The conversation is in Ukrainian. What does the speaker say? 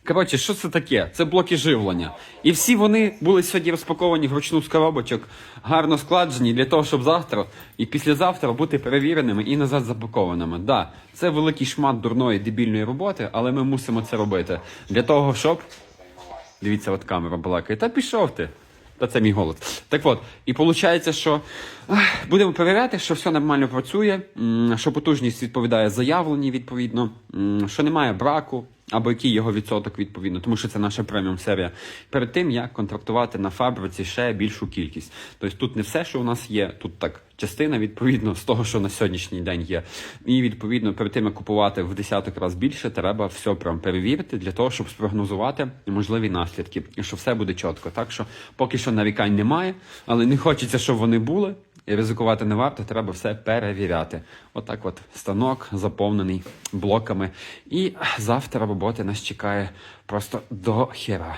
Коротше, що це таке? Це блоки живлення. І всі вони були сьогодні розпаковані вручну з коробочок, гарно складжені для того, щоб завтра і післязавтра бути перевіреними і назад запакованими. Да, це великий шмат дурної дебільної роботи, але ми мусимо це робити. Для того, щоб... Дивіться, от камера балакає. Та пішов ти. Та це мій голос. Так от, і виходить, що будемо перевіряти, що все нормально працює, що потужність відповідає заявленій відповідно, що немає браку, або який його відсоток відповідно, тому що це наша преміум серія. Перед тим, як контрактувати на фабриці ще більшу кількість. Тобто тут не все, що у нас є, тут так частина відповідно з того, що на сьогоднішній день є. І відповідно перед тим, як купувати в десяток разів більше, треба все прям перевірити для того, щоб спрогнозувати можливі наслідки. І що все буде чітко. Так що поки що нарікань немає, але не хочеться, щоб вони були. І ризикувати не варто, треба все перевіряти. Отак от станок заповнений блоками. І завтра роботи нас чекає просто до хера.